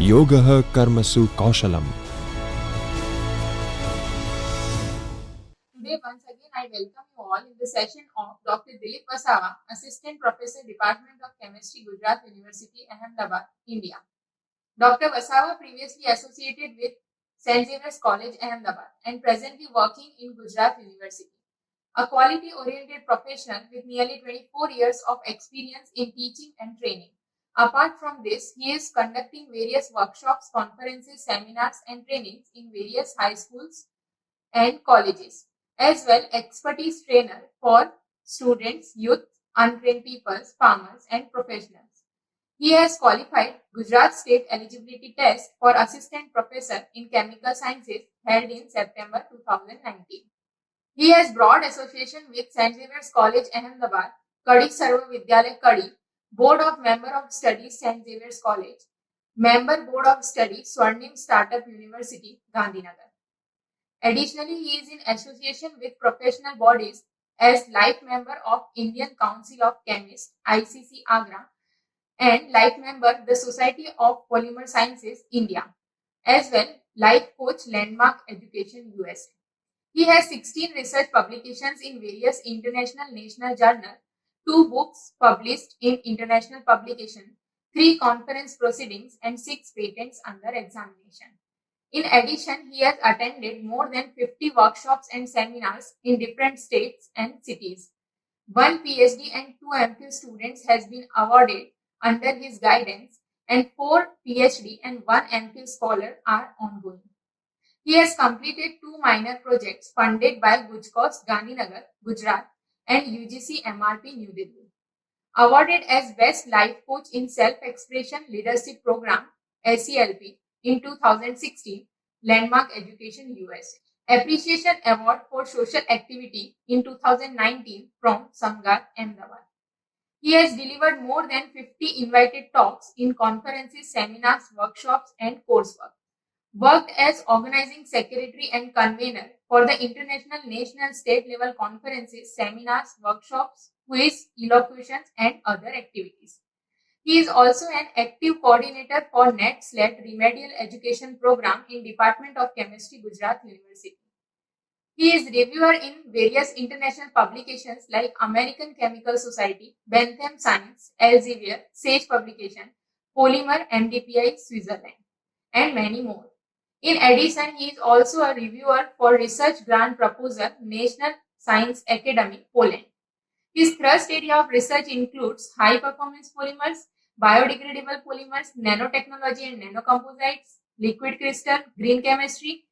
Yogah Karmasu Kaushalam. Today, once again, I welcome you all in the session of Dr. Dilip Vasava, Assistant Professor, Department of Chemistry, Gujarat University, Ahmedabad, India. Dr. Vasava previously associated with St. Xavier's College, Ahmedabad, and presently working in Gujarat University. A quality-oriented professional with nearly 24 years of experience in teaching and training. Apart from this, he is conducting various workshops, conferences, seminars, and trainings in various high schools and colleges, as well expertise trainer for students, youth, untrained peoples, farmers, and professionals. He has qualified Gujarat State Eligibility Test for Assistant Professor in Chemical Sciences held in September 2019. He has broad association with St. Xavier's College, Ahmedabad, Kadi Sarva Vidyalaya Kadi, Board of Member of Studies, St. Xavier's College, Member Board of Studies, Swarnim Startup University, Gandhinagar. Additionally, he is in association with professional bodies as life member of Indian Council of Chemists, ICC Agra, and life member the Society of Polymer Sciences, India, as well life coach Landmark Education, USA. He has 16 research publications in various international national journals, 2 books published in international publication, 3 conference proceedings, and 6 patents under examination. In addition, he has attended more than 50 workshops and seminars in different states and cities. 1 PhD and 2 MPhil students has been awarded under his guidance, and 4 PhD and 1 MPhil scholar are ongoing. He has completed 2 minor projects funded by Gujcost, Gandhinagar, Gujarat, and UGC MRP, New Delhi. Awarded as Best Life Coach in Self-Expression Leadership Program, SELP, in 2016, Landmark Education, USA. Appreciation Award for Social Activity in 2019 from Samgar, Ahmedabad. He has delivered more than 50 invited talks in conferences, seminars, workshops, and coursework. Worked as organizing secretary and convener for the international, national, state level conferences, seminars, workshops, quiz, elocutions, and other activities. He is also an active coordinator for NET/SLET Remedial Education Program in Department of Chemistry, Gujarat University. He is reviewer in various international publications like American Chemical Society, Bentham Science, Elsevier, Sage Publication, Polymer, MDPI, Switzerland, and many more. In addition, he is also a reviewer for Research Grant Proposal, National Science Academy, Poland. His thrust area of research includes high-performance polymers, biodegradable polymers, nanotechnology and nanocomposites, liquid crystal, green chemistry,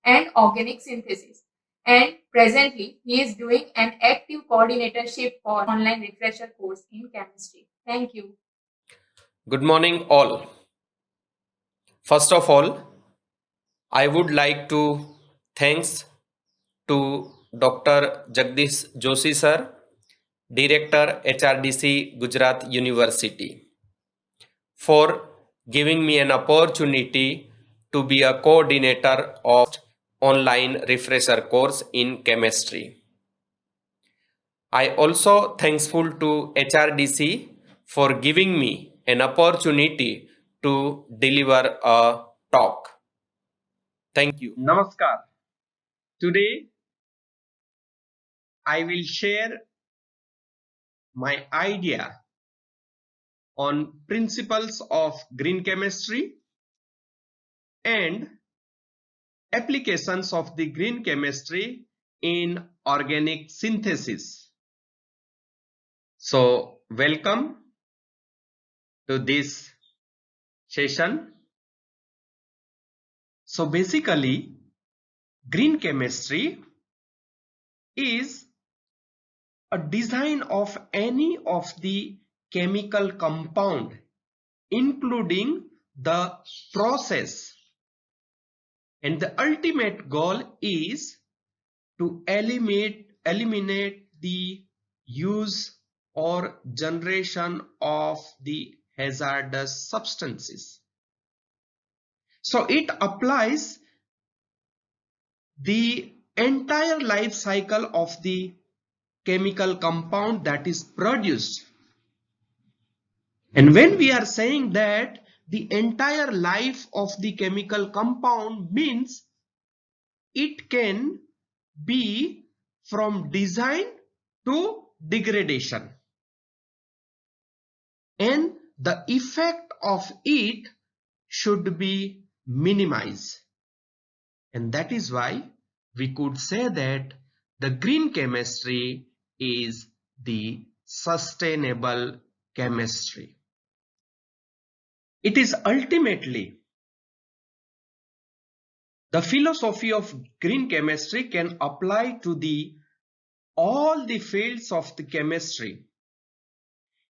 and organic synthesis. And presently, he is doing an active coordinatorship for online refresher course in chemistry. Thank you. Good morning, all. First of all, I would like to thanks to Dr. Jagdish Joshi sir, Director HRDC Gujarat University, for giving me an opportunity to be a coordinator of online refresher course in chemistry. I also thankful to HRDC for giving me an opportunity to deliver a talk. Thank you. Namaskar. Today I will share my idea on principles of green chemistry and applications of the green chemistry in organic synthesis. So, welcome to this session. So basically, green chemistry is a design of any of the chemical compound, including the process, and the ultimate goal is to eliminate the use or generation of the hazardous substances. So it applies the entire life cycle of the chemical compound that is produced. And when we are saying that the entire life of the chemical compound means it can be from design to degradation, and the effect of it should be minimized. And that is why we could say that the green chemistry is the sustainable chemistry. It is ultimately the philosophy of green chemistry can apply to all the fields of the chemistry,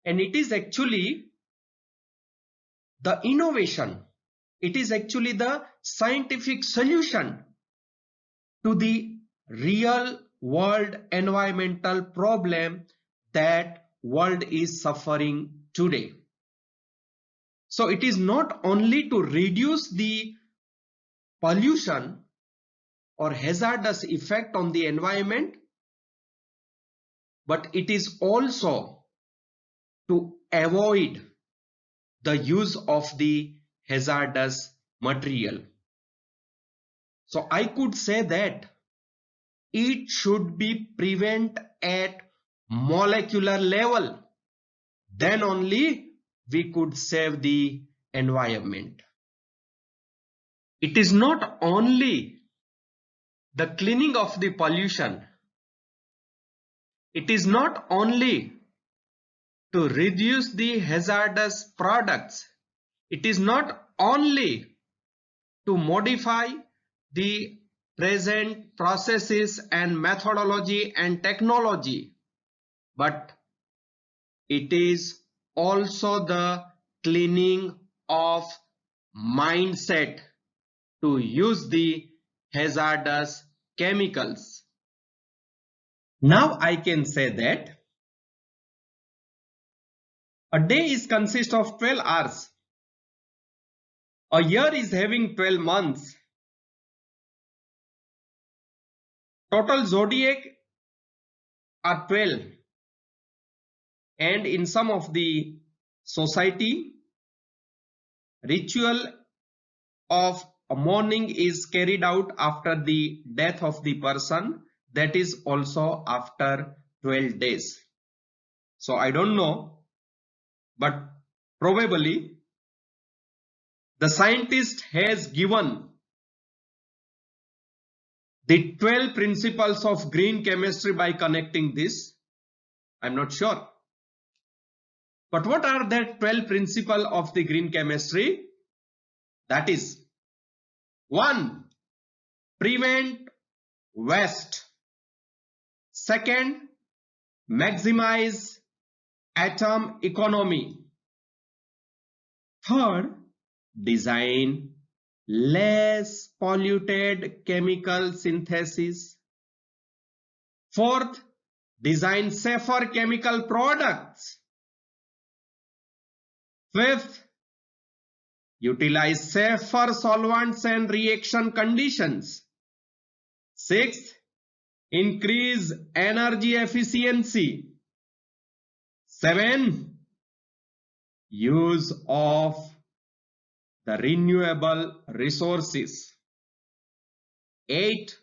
and it is actually the innovation. It is actually the scientific solution to the real world environmental problem that world is suffering today. So it is not only to reduce the pollution or hazardous effect on the environment, but it is also to avoid the use of the hazardous material. So I could say that it should be prevented at molecular level. Then only we could save the environment. It is not only the cleaning of the pollution. It is not only to reduce the hazardous products. It is not only to modify the present processes and methodology and technology, but it is also the cleaning of mindset to use the hazardous chemicals. Now I can say that a day is consist of 12 hours. A year is having 12 months. Total zodiac are 12. And in some of the society, ritual of mourning is carried out after the death of the person. That is also after 12 days. So I don't know, but probably the scientist has given the 12 principles of green chemistry by connecting this. I'm not sure. But what are the 12 principles of the green chemistry? That is 1. Prevent waste. 2nd, maximize atom economy. 3rd, design less polluted chemical synthesis. 4th, design safer chemical products. 5th, utilize safer solvents and reaction conditions. 6th, increase energy efficiency. 7, use of the renewable resources. 8,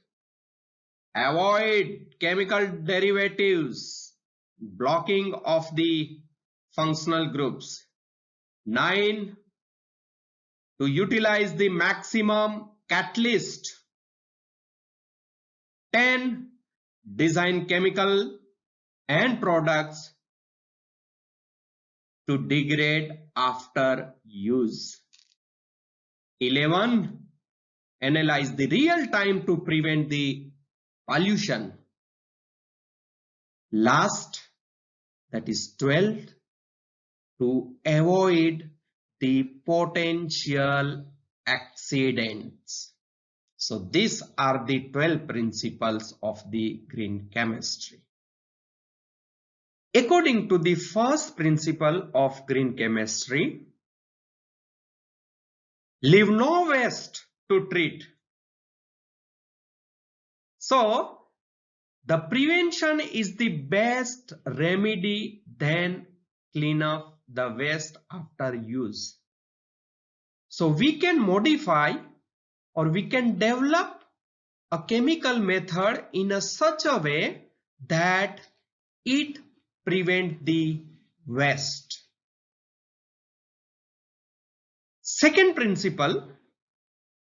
avoid chemical derivatives, blocking of the functional groups. 9, to utilize the maximum catalyst. 10, design chemical and products to degrade after use. 11, analyze the real time to prevent the pollution. Last, that is 12, to avoid the potential accidents. So these are the 12 principles of the green chemistry. According to the first principle of green chemistry, leave no waste to treat. So the prevention is the best remedy than clean up the waste after use. So we can modify or we can develop a chemical method in such a way that it prevents the waste. Second principle,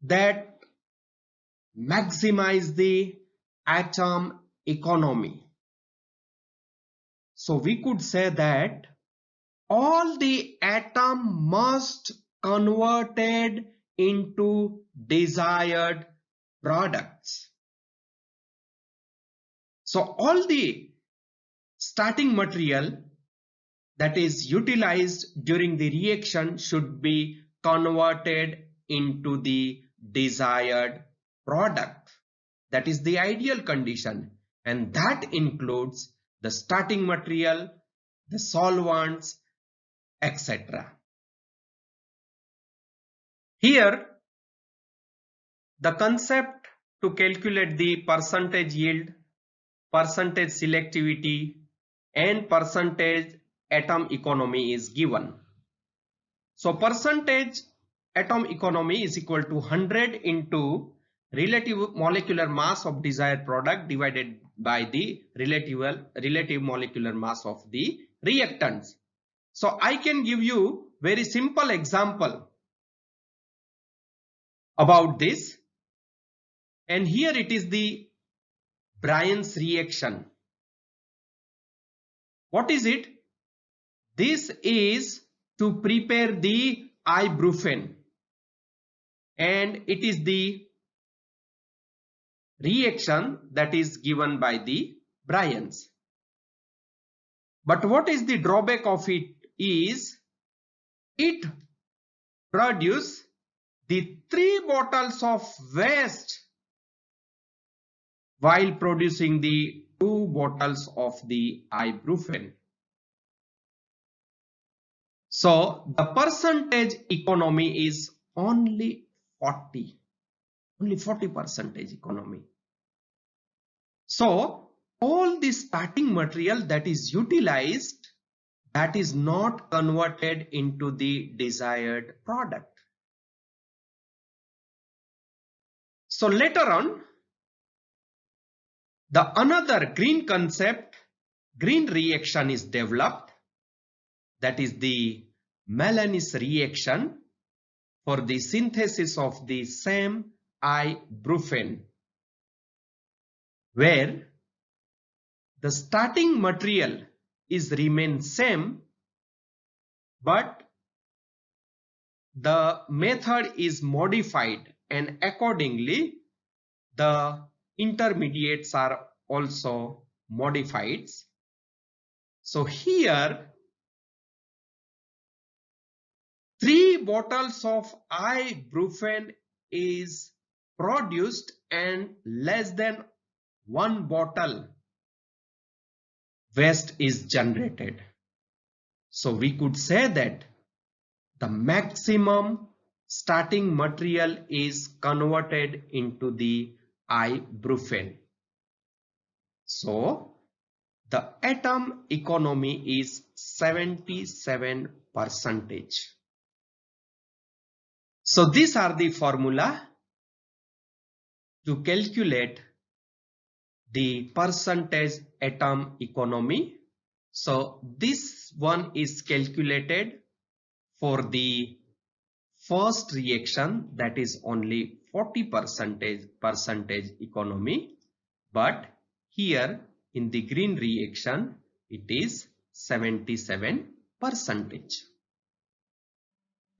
that maximize the atom economy. So we could say that all the atom must converted into desired products. So all the starting material that is utilized during the reaction should be converted into the desired product. That is the ideal condition, and that includes the starting material, the solvents, etc. Here, the concept to calculate the percentage yield, percentage selectivity, and percentage atom economy is given. So percentage atom economy is equal to 100 into relative molecular mass of desired product divided by the relative molecular mass of the reactants. So I can give you very simple example about this, and here it is the Bryan's reaction. What is it? This is to prepare the ibuprofen, and it is the reaction that is given by the Bryan's. But what is the drawback of it is it produces the 3 bottles of waste while producing the 2 bottles of the ibuprofen. So the percentage economy is only 40 percentage economy. So all the starting material that is utilized, that is not converted into the desired product. So later on, the another green concept, green reaction is developed, that is the Maloney's reaction for the synthesis of the same ibuprofen, where the starting material is remain same, but the method is modified, and accordingly the intermediates are also modified. So here 3 bottles of ibuprofen is produced and less than 1 bottle waste is generated. So we could say that the maximum starting material is converted into the ibuprofen. So the atom economy is 77%. So these are the formula to calculate the percentage atom economy. So this one is calculated for the first reaction, that is only 40% economy, but here in the green reaction it is 77%.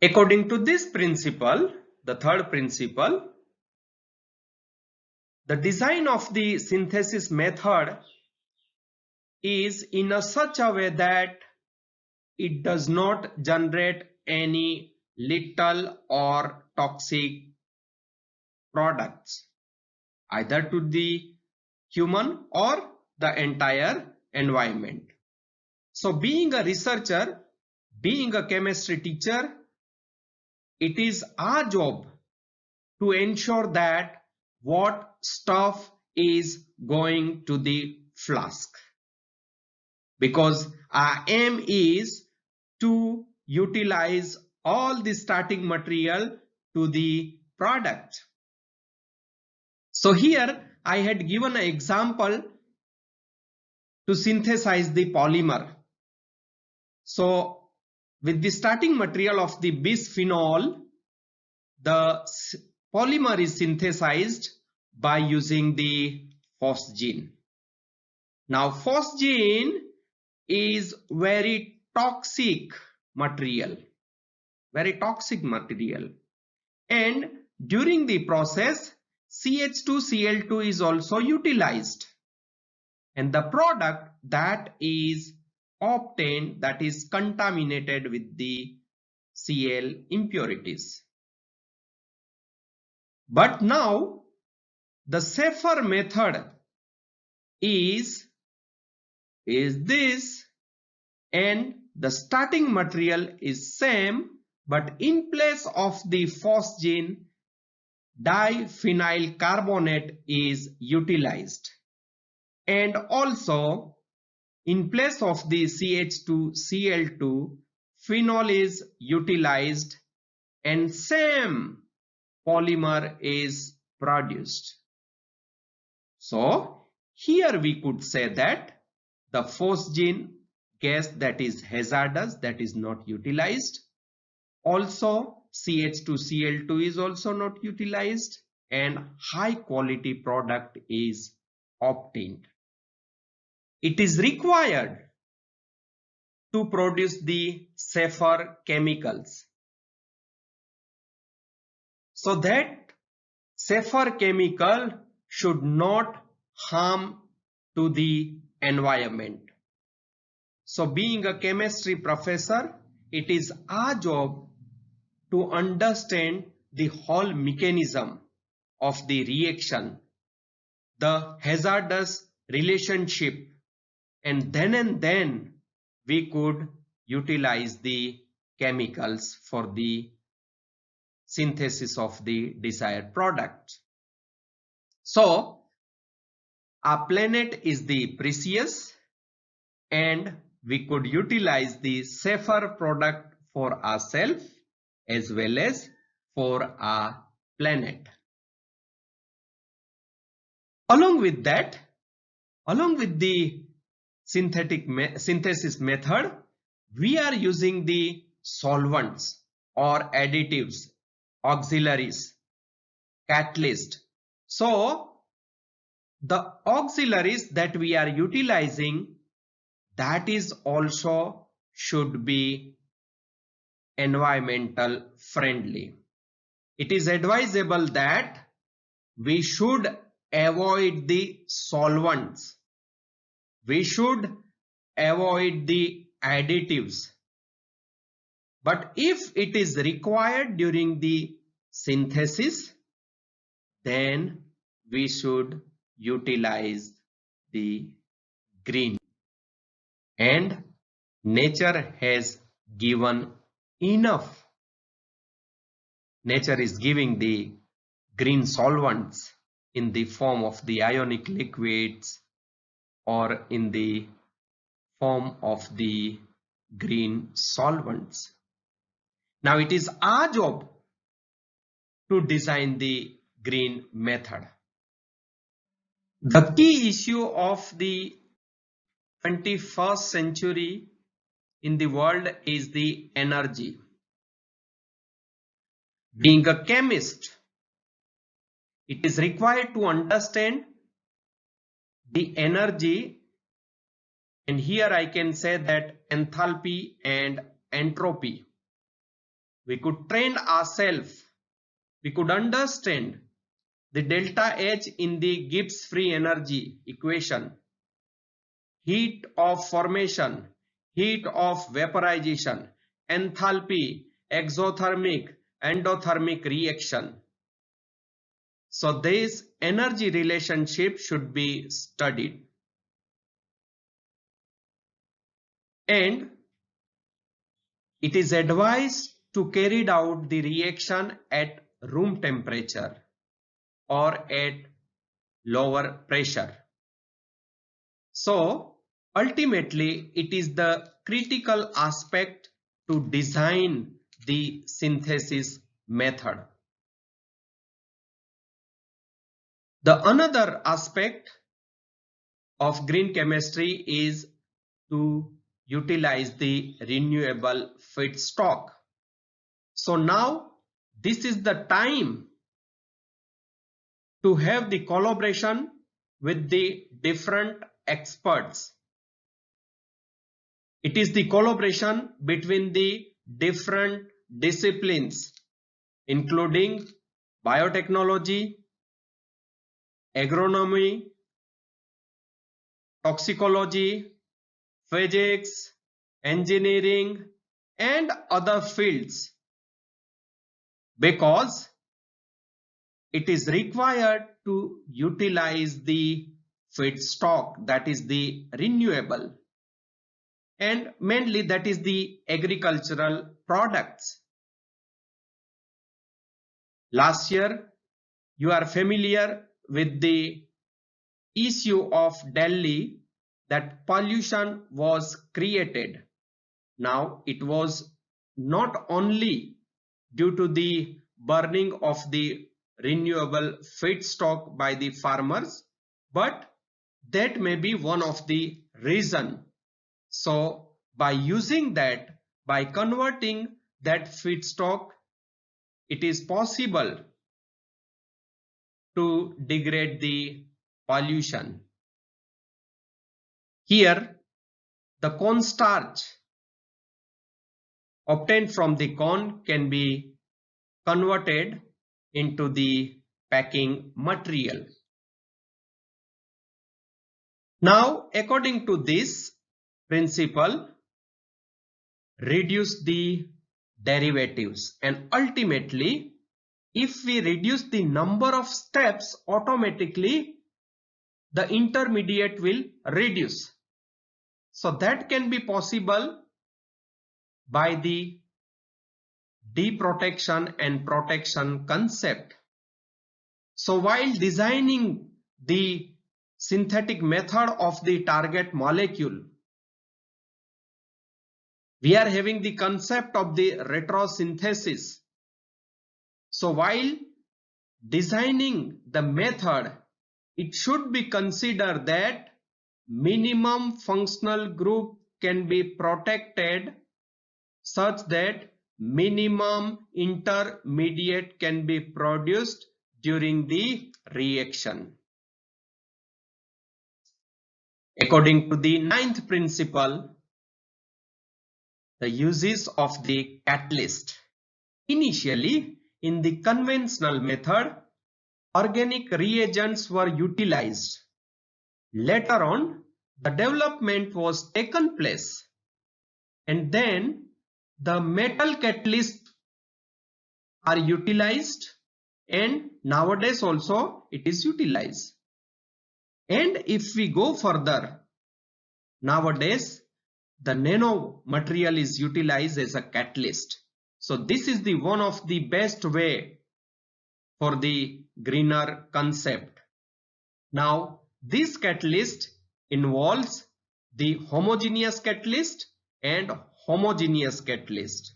According to this principle, the third principle, the design of the synthesis method is in such a way that it does not generate any lethal or toxic products either to the human or the entire environment. So being a researcher, being a chemistry teacher, it is our job to ensure that what stuff is going to the flask, because our aim is to utilize all the starting material to the product. So here I had given an example to synthesize the polymer. So with the starting material of the bisphenol, the polymer is synthesized by using the phosgene. Now phosgene is very toxic material, and during the process CH2Cl2 is also utilized, and the product that is obtained, that is contaminated with the Cl impurities. But now the safer method is this, and the starting material is same, but in place of the phosgene, diphenyl carbonate is utilized, and also in place of the CH2Cl2, phenol is utilized, and same polymer is produced. So here we could say that the phosgene gas that is hazardous, that is not utilized. Also CH2Cl2 is also not utilized, and high quality product is obtained. It is required to produce the safer chemicals, so that safer chemical should not harm to the environment. So being a chemistry professor, it is our job to understand the whole mechanism of the reaction, the hazardous relationship, and then we could utilize the chemicals for the synthesis of the desired product. So our planet is the precious, and we could utilize the safer product for ourselves as well as for our planet. Along with that, along with the synthesis method, we are using the solvents or additives, auxiliaries, catalyst. So the auxiliaries that we are utilizing, that is also should be environmental friendly. It is advisable that we should avoid the solvents, we should avoid the additives, but if it is required during the synthesis, then we should utilize the green. And nature has given enough. Nature is giving the green solvents in the form of the ionic liquids or in the form of the green solvents. Now it is our job to design the green method. The key issue of the 21st century in the world is the energy. Being a chemist, it is required to understand the energy, and here I can say that enthalpy and entropy. We could train ourselves, we could understand the delta H in the Gibbs free energy equation, heat of formation, heat of vaporization, enthalpy, exothermic, endothermic reaction. So this energy relationship should be studied. And it is advised to carry out the reaction at room temperature or at lower pressure. So ultimately it is the critical aspect to design the synthesis method. The another aspect of green chemistry is to utilize the renewable feedstock. So now this is the time to have the collaboration with the different experts. It is the collaboration between the different disciplines, including biotechnology, agronomy, toxicology, physics, engineering, and other fields, because it is required to utilize the feedstock, that is the renewable, and mainly that is the agricultural products. Last year, you are familiar with the issue of Delhi, that pollution was created. Now it was not only due to the burning of the renewable feedstock by the farmers, but that may be one of the reason. So by using that, by converting that feedstock, it is possible to degrade the pollution. Here, the cornstarch obtained from the corn can be converted into the packing material. Now, according to this principle, reduce the derivatives, and ultimately, if we reduce the number of steps, automatically the intermediate will reduce. So that can be possible by the deprotection and protection concept. So while designing the synthetic method of the target molecule, we are having the concept of the retrosynthesis. So while designing the method, it should be considered that minimum functional group can be protected such that minimum intermediate can be produced during the reaction. According to the 9th principle, the uses of the catalyst. Initially, in the conventional method, organic reagents were utilized. Later on, the development was taken place, and then the metal catalysts are utilized, and nowadays also it is utilized. And if we go further, nowadays the nano material is utilized as a catalyst. So this is the one of the best way for the greener concept. Now this catalyst involves the homogeneous catalyst and homogeneous catalyst.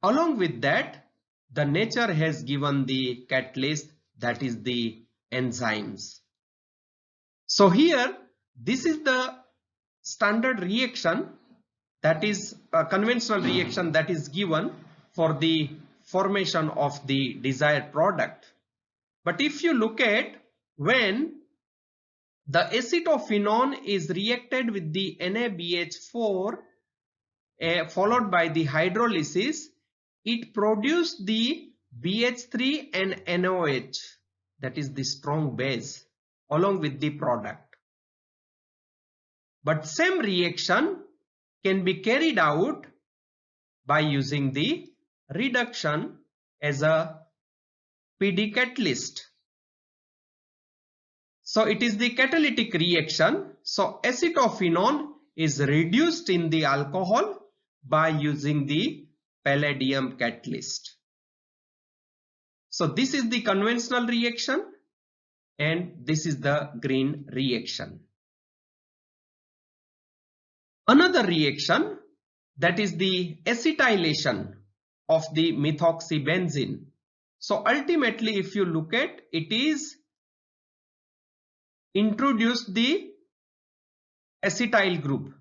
Along with that, the nature has given the catalyst, that is the enzymes. So here, this is the standard reaction, that is a conventional reaction that is given for the formation of the desired product. But if you look at when the acetophenone is reacted with the NaBH4 followed by the hydrolysis, it produced the BH3 and NOH, that is the strong base, along with the product. But same reaction can be carried out by using the reduction as a PD catalyst. So it is the catalytic reaction. So acetophenone is reduced in the alcohol by using the palladium catalyst. So this is the conventional reaction and this is the green reaction. Another reaction, that is the acetylation. of the methoxybenzene. So ultimately, if you look at it, is introduced the acetyl group.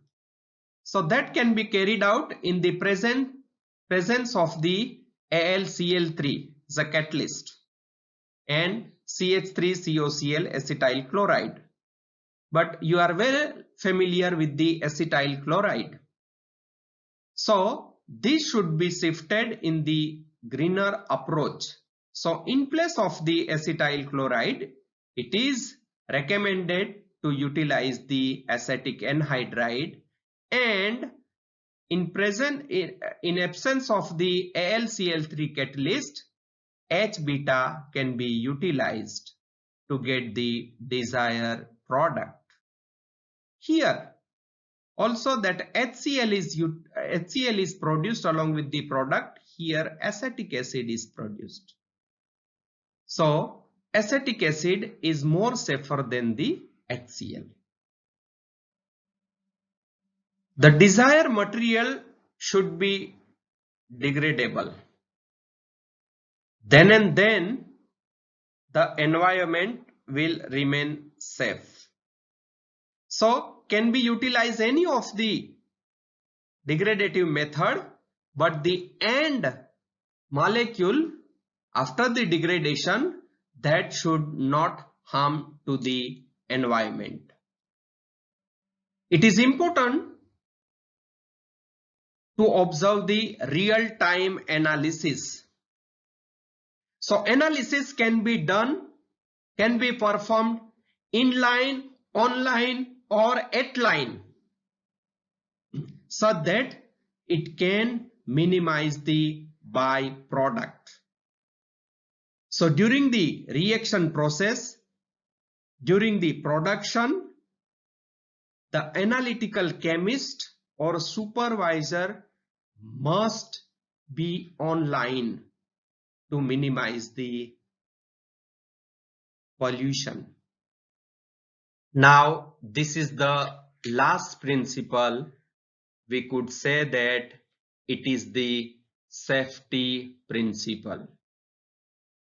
So that can be carried out in the presence of the AlCl3, the catalyst, and CH3COCl acetyl chloride. But you are well familiar with the acetyl chloride. So this should be shifted in the greener approach. So in place of the acetyl chloride, it is recommended to utilize the acetic anhydride, and in absence of the AlCl3 catalyst, H-beta can be utilized to get the desired product. Here also that HCl is produced along with the product. Here acetic acid is produced. So acetic acid is more safer than the HCl. The desired material should be degradable. Then and then the environment will remain safe. So can be utilized any of the degradative method, but the end molecule after the degradation, that should not harm to the environment. It is important to observe the real-time analysis. So analysis can be performed inline, online, or at line, so that it can minimize the byproduct. So during the reaction process, during the production, the analytical chemist or supervisor must be online to minimize the pollution. Now, this is the last principle. We could say that it is the safety principle.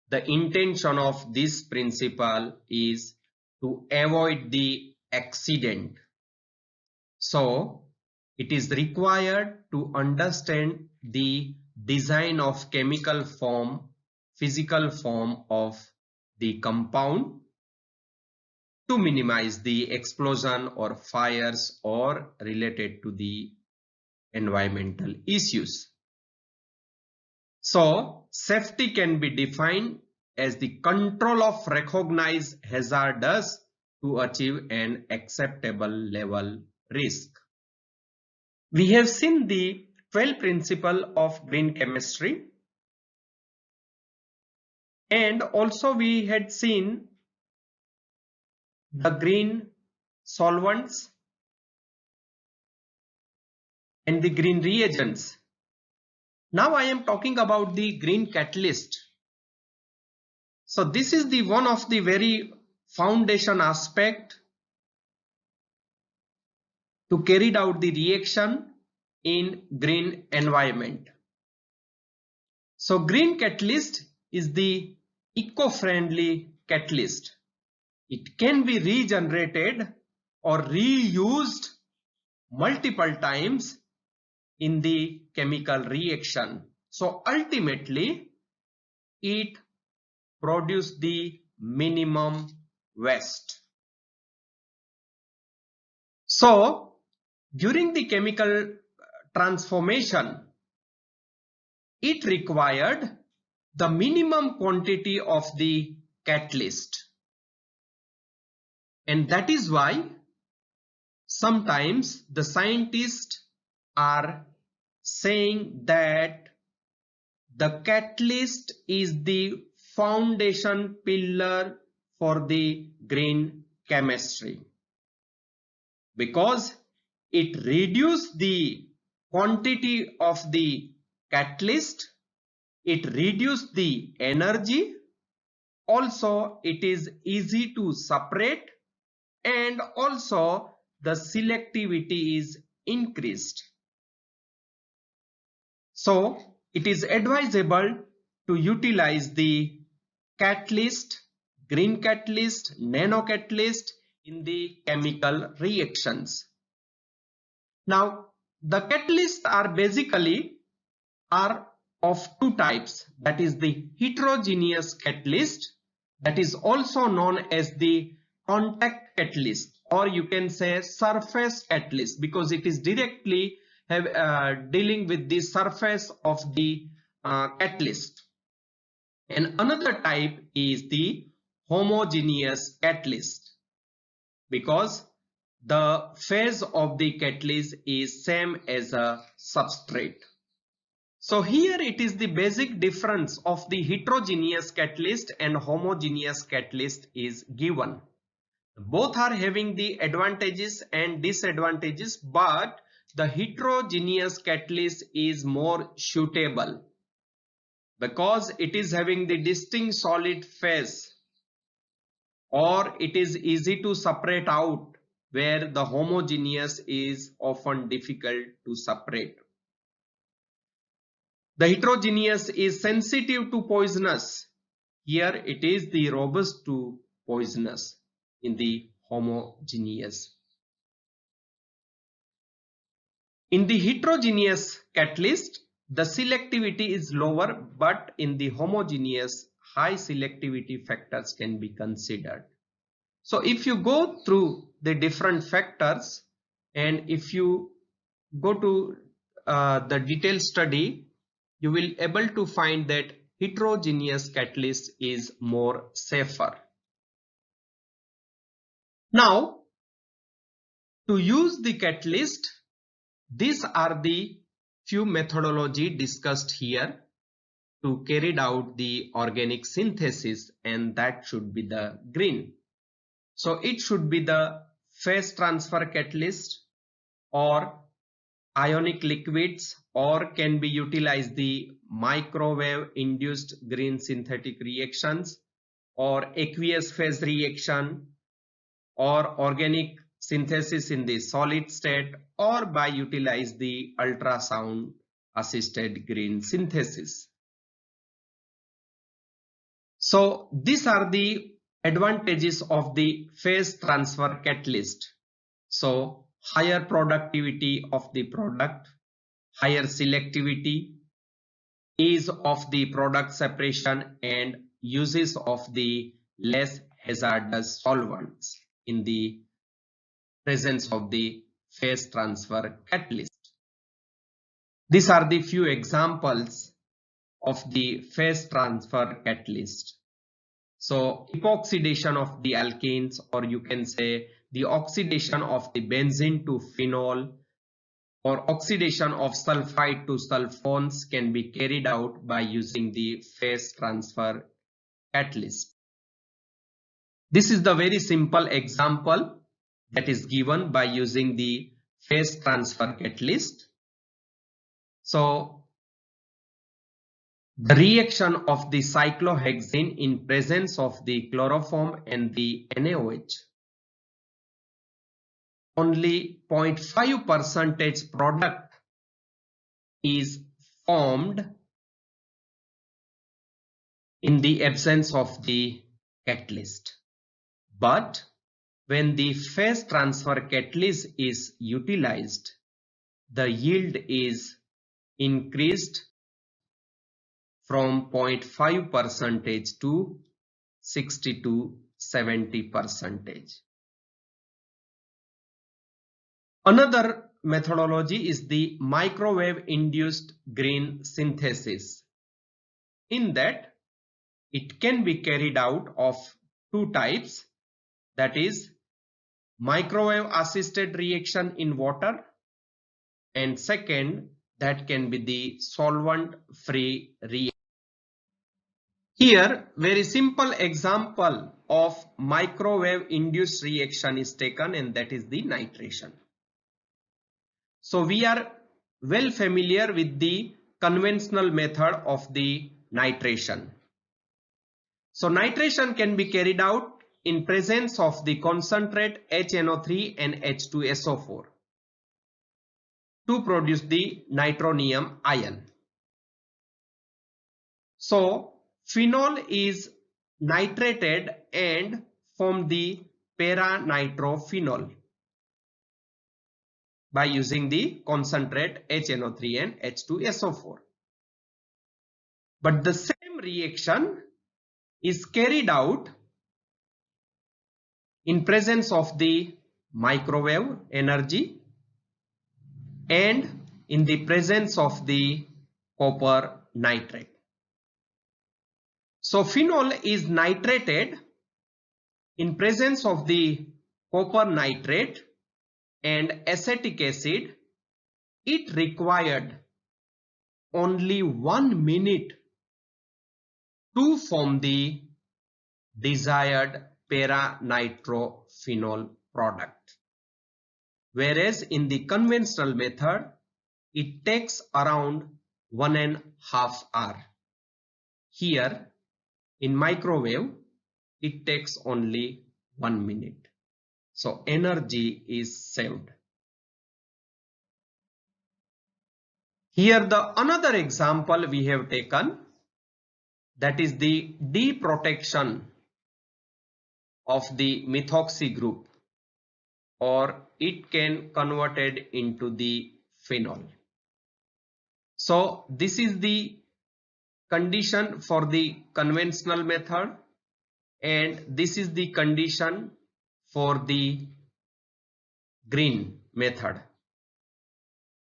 The intention of this principle is to avoid the accident. So it is required to understand the design of chemical form, physical form of the compound to minimize the explosion or fires or related to the environmental issues. So safety can be defined as the control of recognized hazards to achieve an acceptable level risk. We have seen the 12 principles of green chemistry, and also we had seen the green solvents and the green reagents. Now I am talking about the green catalyst. So this is the one of the very foundation aspect to carry out the reaction in green environment. So green catalyst is the eco-friendly catalyst. It can be regenerated or reused multiple times in the chemical reaction. So ultimately it produces the minimum waste. So during the chemical transformation, it required the minimum quantity of the catalyst, and that is why sometimes the scientists are saying that the catalyst is the foundation pillar for the green chemistry, because it reduces the quantity of the catalyst, it reduces the energy, also it is easy to separate, and also the selectivity is increased. So it is advisable to utilize the catalyst, green catalyst, nano catalyst in the chemical reactions. Now, the catalysts are basically of two types, that is the heterogeneous catalyst, that is also known as the contact catalyst, or you can say surface catalyst, because it is directly dealing with the surface of the catalyst. And another type is the homogeneous catalyst, because the phase of the catalyst is same as a substrate. So here it is the basic difference of the heterogeneous catalyst and homogeneous catalyst is given. Both are having the advantages and disadvantages, but the heterogeneous catalyst is more suitable because it is having the distinct solid phase, or it is easy to separate out, where the homogeneous is often difficult to separate. The heterogeneous is sensitive to poisonous. Here it is the robust to poisonous in the homogeneous. In the heterogeneous catalyst, the selectivity is lower, but in the homogeneous, high selectivity factors can be considered. So if you go through the different factors and if you go to the detailed study, you will able to find that heterogeneous catalyst is more safer. Now, to use the catalyst, these are the few methodology discussed here to carry out the organic synthesis, and that should be the green. So it should be the phase transfer catalyst or ionic liquids, or can be utilized the microwave induced green synthetic reactions or aqueous phase reaction or organic synthesis in the solid state, or by utilize the ultrasound assisted green synthesis. So these are the advantages of the phase transfer catalyst. So higher productivity of the product, higher selectivity, ease of the product separation, and uses of the less hazardous solvents in the presence of the phase transfer catalyst. These are the few examples of the phase transfer catalyst. So epoxidation of the alkanes, or you can say the oxidation of the benzene to phenol, or oxidation of sulfide to sulfones, can be carried out by using the phase transfer catalyst. This is the very simple example that is given by using the phase transfer catalyst. So the reaction of the cyclohexane in presence of the chloroform and the NaOH, only 0.5% product is formed in the absence of the catalyst. But when the phase transfer catalyst is utilized, the yield is increased from 0.5% to 60 to 70%. Another methodology is the microwave induced green synthesis. In that, it can be carried out of two types, that is microwave assisted reaction in water, and second, that can be the solvent free reaction. Here, very simple example of microwave induced reaction is taken, and that is the nitration. So we are well familiar with the conventional method of the nitration. So nitration can be carried out in presence of the concentrate HNO3 and H2SO4 to produce the nitronium ion. So phenol is nitrated and form the para-nitrophenol by using the concentrate HNO3 and H2SO4. But the same reaction is carried out in presence of the microwave energy and in the presence of the copper nitrate. So phenol is nitrated in presence of the copper nitrate and acetic acid. It required only 1 minute to form the desired para-nitrophenol product. Whereas in the conventional method, it takes around 1.5 hours. Here in microwave, it takes only 1 minute. So energy is saved. Here the another example we have taken, that is the deprotection of the methoxy group, or it can converted into the phenol. So this is the condition for the conventional method and this is the condition for the green method.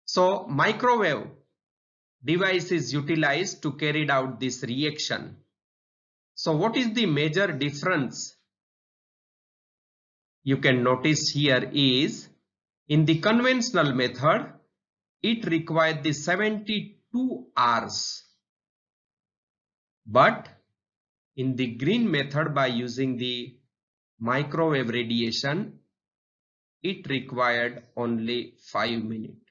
So microwave device is utilized to carry out this reaction. So what is the major difference you can notice here is, in the conventional method it required the 72 hours, but in the green method by using the microwave radiation it required only 5 minutes.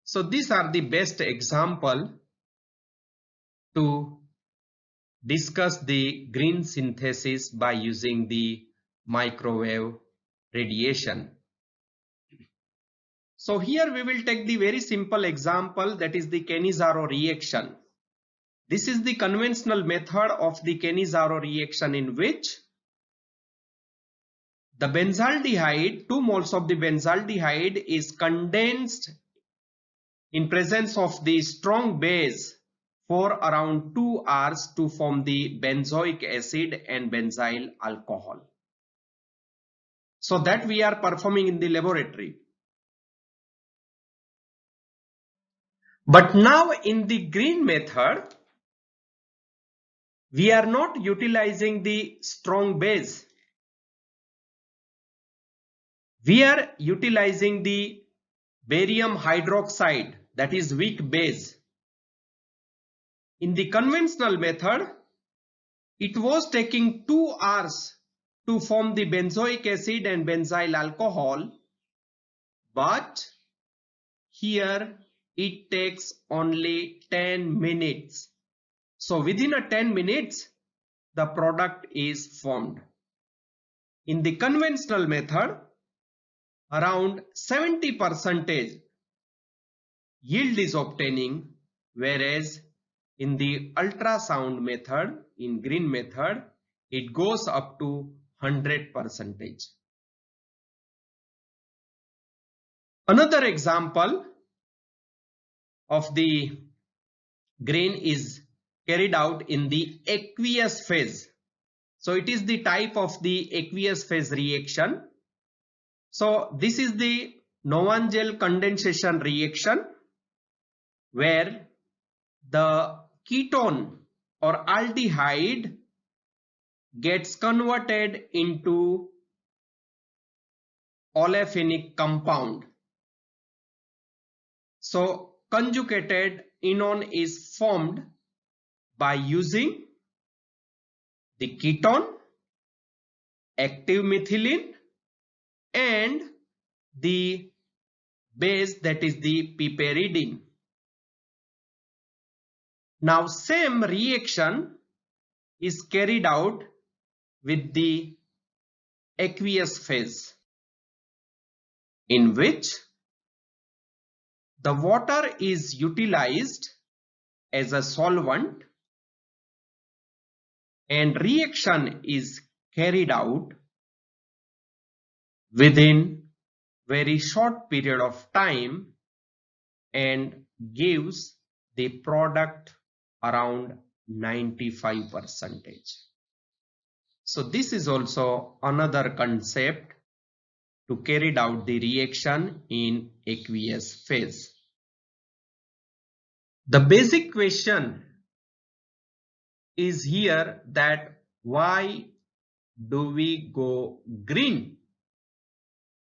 So these are the best example to discuss the green synthesis by using the microwave radiation. So here we will take the very simple example, that is the Cannizzaro reaction. This is the conventional method of the Cannizzaro reaction in which the benzaldehyde, 2 moles of the benzaldehyde is condensed in presence of the strong base for around 2 hours to form the benzoic acid and benzyl alcohol. So that we are performing in the laboratory. But now in the green method, we are not utilizing the strong base. We are utilizing the barium hydroxide, that is weak base. In the conventional method, it was taking 2 hours to form the benzoic acid and benzyl alcohol, but here it takes only 10 minutes. So within a 10 minutes, the product is formed. In the conventional method, around 70% yield is obtaining, whereas in the ultrasound method, in green method, it goes up to 100%. Another example of the green is carried out in the aqueous phase. So it is the type of the aqueous phase reaction. So this is the Novangel condensation reaction where the ketone or aldehyde gets converted into olefinic compound. So conjugated enone is formed by using the ketone, active methylene, and the base, that is the piperidine. Now same reaction is carried out with the aqueous phase, in which the water is utilized as a solvent and reaction is carried out within very short period of time and gives the product around 95%. So this is also another concept to carry out the reaction in aqueous phase. The basic question is here that why do we go green?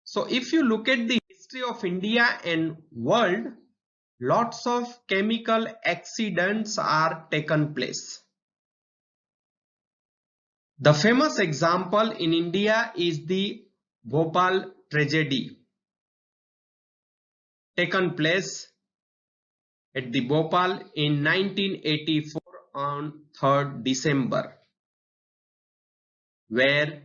So if you look at the history of India and world, lots of chemical accidents are taken place. The famous example in India is the Bhopal tragedy taken place at the Bhopal in 1984 on 3rd December, where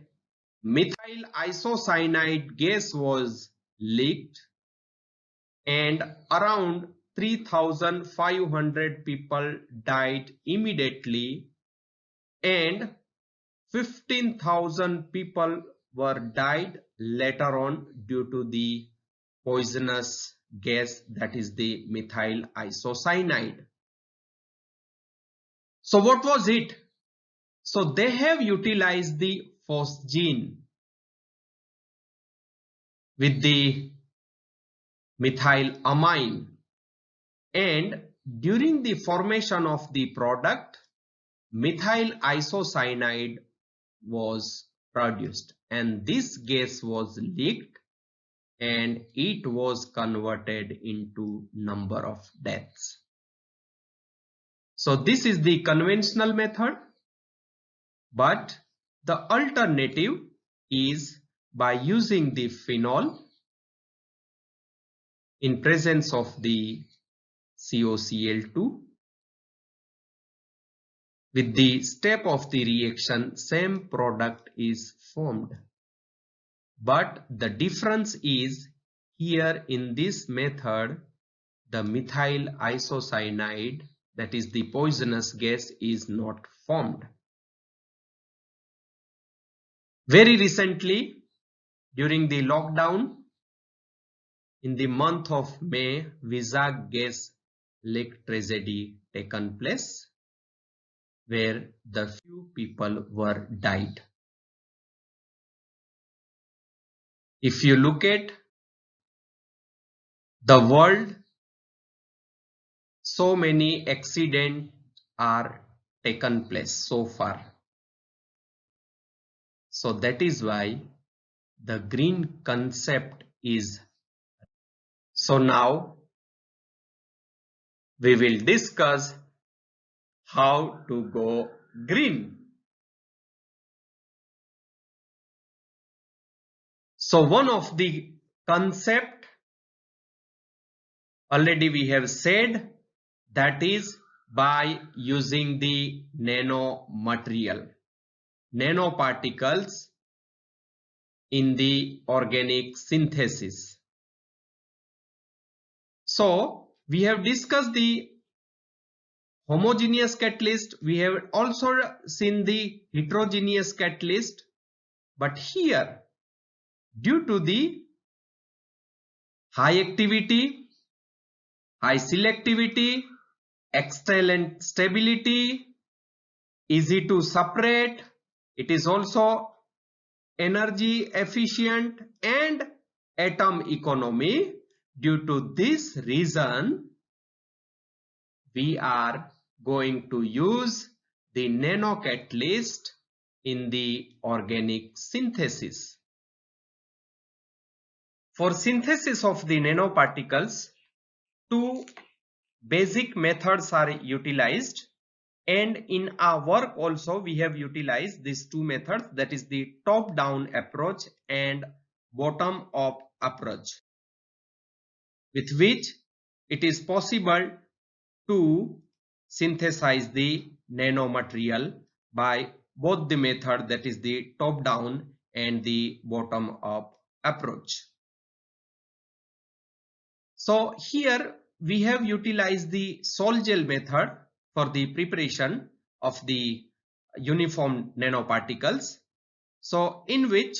methyl isocyanide gas was leaked and around 3,500 people died immediately and 15,000 people were died later on due to the poisonous gas, that is the methyl isocyanide. So what was it? So they have utilized the phosgene with the methylamine, and during the formation of the product, methyl isocyanide was produced and this gas was leaked and it was converted into number of deaths. So this is the conventional method, but the alternative is by using the phenol in presence of the COCl2. With the step of the reaction, same product is formed. But the difference is here in this method, the methyl isocyanide, that is the poisonous gas, is not formed. Very recently, during the lockdown, in the month of May, Vizag gas leak tragedy taken place, where the few people were died. If you look at the world, so many accidents are taken place so far. So that is why the green concept is. So now we will discuss how to go green. So one of the concept already we have said, that is by using the nanomaterial, nanoparticles in the organic synthesis. So we have discussed the homogeneous catalyst, we have also seen the heterogeneous catalyst, but here due to the high activity, high selectivity, excellent stability, easy to separate, it is also energy efficient and atom economy. Due to this reason, we are going to use the nanocatalyst in the organic synthesis. For synthesis of the nanoparticles, two basic methods are utilized, and in our work also we have utilized these two methods, that is the top down approach and bottom up approach, with which it is possible to synthesize the nanomaterial by both the method, that is the top down and the bottom up approach. So here we have utilized the sol gel method for the preparation of the uniform nanoparticles. So in which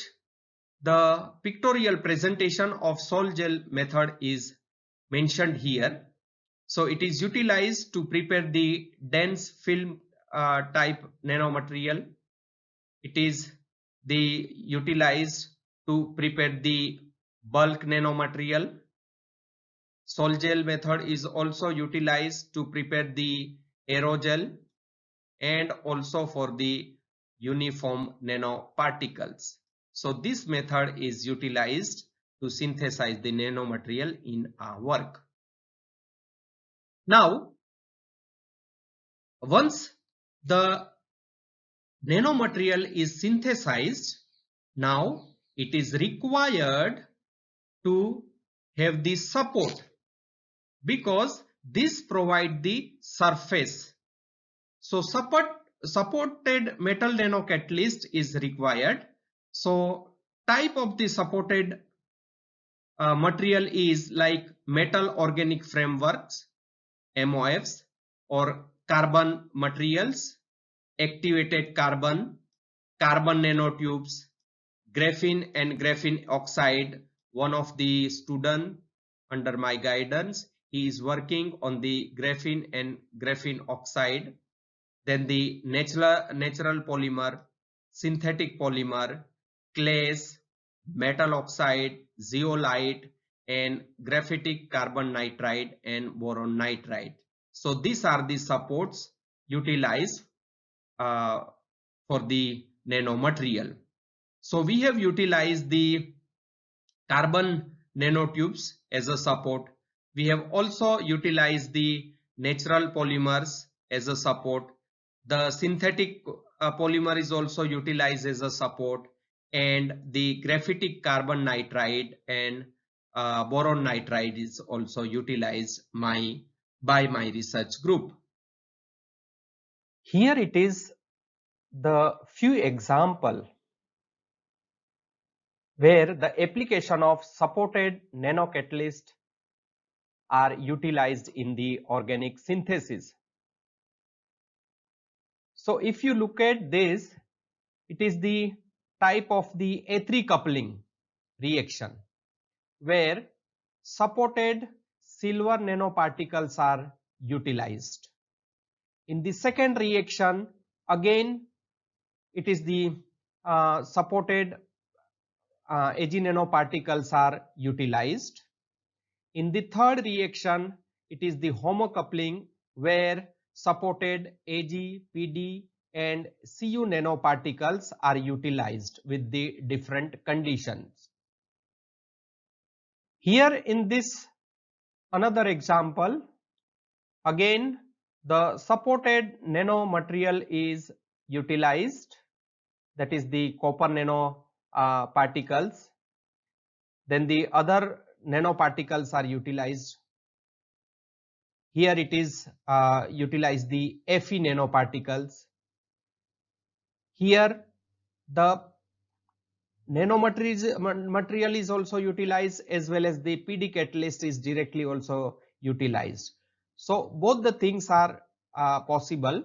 the pictorial presentation of sol gel method is mentioned here. So it is utilized to prepare the dense film type nanomaterial. It is utilized to prepare the bulk nanomaterial. Sol gel method is also utilized to prepare the aerogel and also for the uniform nanoparticles. So this method is utilized to synthesize the nanomaterial in our work. Now, once the nanomaterial is synthesized, now it is required to have the support, because this provide the surface. So supported metal nanocatalyst is required. So type of the supported material is like metal organic frameworks, MOFs, or carbon materials, activated carbon, carbon nanotubes, graphene and graphene oxide. One of the student under my guidance, he is working on the graphene and graphene oxide. Then the natural polymer, synthetic polymer, clays, metal oxide, zeolite, and graphitic carbon nitride and boron nitride. So these are the supports utilized for the nanomaterial. So we have utilized the carbon nanotubes as a support. We have also utilized the natural polymers as a support. The synthetic polymer is also utilized as a support, and the graphitic carbon nitride and boron nitride is also utilized by my research group. Here it is the few example where the application of supported nanocatalyst are utilized in the organic synthesis. So if you look at this, it is the type of the A3 coupling reaction where supported silver nanoparticles are utilized. In the second reaction, again it is the supported Ag nanoparticles are utilized. In the third reaction, it is the homocoupling where supported Ag, Pd and Cu nanoparticles are utilized with the different conditions. Here in this another example, again the supported nanomaterial is utilized, that is the copper nano particles. Then the other nanoparticles are utilized. Here it is utilized the Fe nanoparticles. Here the nanomaterial is also utilized, as well as the PD catalyst is directly also utilized. So both the things are possible.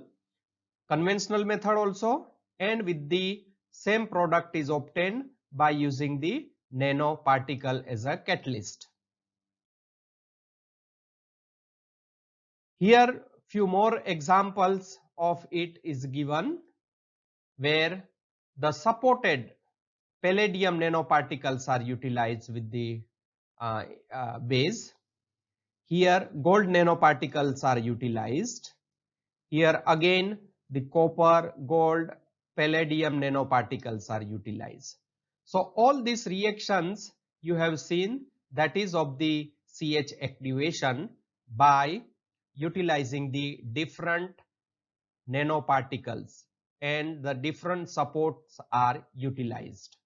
Conventional method also, and with the same product is obtained by using the nanoparticle as a catalyst. Here few more examples of it is given, where the supported palladium nanoparticles are utilized with the base. Here gold nanoparticles are utilized. Here again the copper, gold, palladium nanoparticles are utilized. So all these reactions you have seen, that is of the CH activation by utilizing the different nanoparticles, and the different supports are utilized.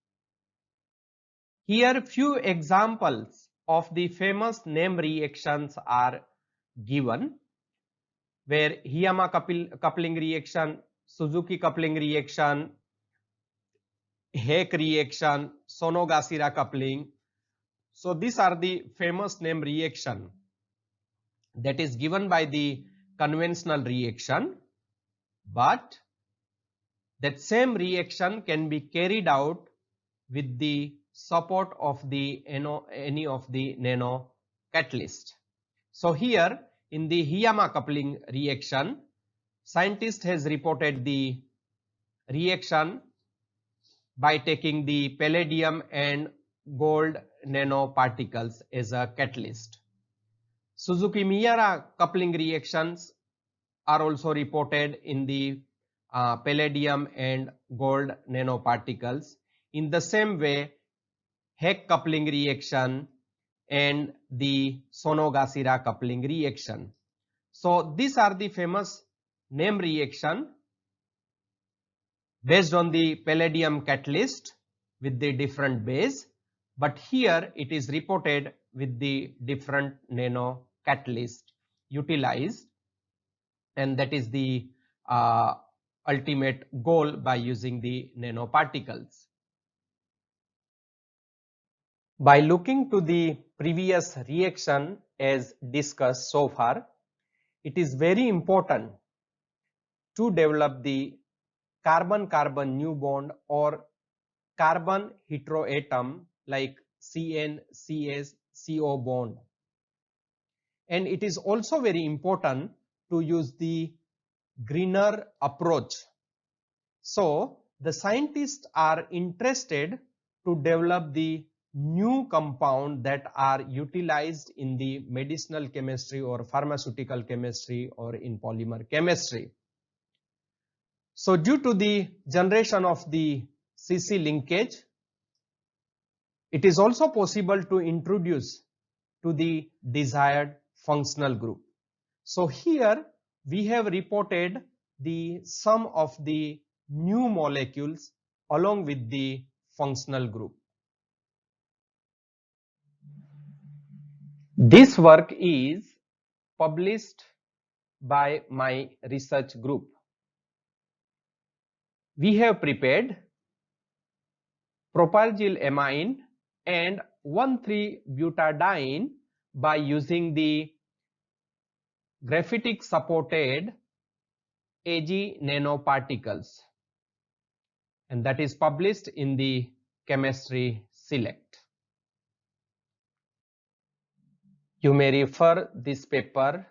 Here few examples of the famous name reactions are given, where Hiyama coupling reaction, Suzuki coupling reaction, Heck reaction, Sonogasira coupling. So these are the famous name reaction that is given by the conventional reaction, but that same reaction can be carried out with the support of the any of the nano catalyst. So here in the Hiyama coupling reaction, scientist has reported the reaction by taking the palladium and gold nanoparticles as a catalyst. Suzuki-Miyara coupling reactions are also reported in the palladium and gold nanoparticles. In the same way, Heck coupling reaction and the Sonogasira coupling reaction. So these are the famous name reaction based on the palladium catalyst with the different base, but here it is reported with the different nano catalyst utilized, and that is the ultimate goal by using the nanoparticles. By looking to the previous reaction as discussed so far, it is very important to develop the carbon-carbon new bond or carbon heteroatom like CN-CS-CO bond. And it is also very important to use the greener approach. So the scientists are interested to develop the new compound that are utilized in the medicinal chemistry or pharmaceutical chemistry or in polymer chemistry. So due to the generation of the CC linkage, it is also possible to introduce to the desired functional group. So here we have reported the sum of the new molecules along with the functional group. This work is published by my research group. We have prepared propylgylamine and 1,3-butadiene by using the graphitic supported Ag nanoparticles, and that is published in the Chemistry Select. You may refer this paper.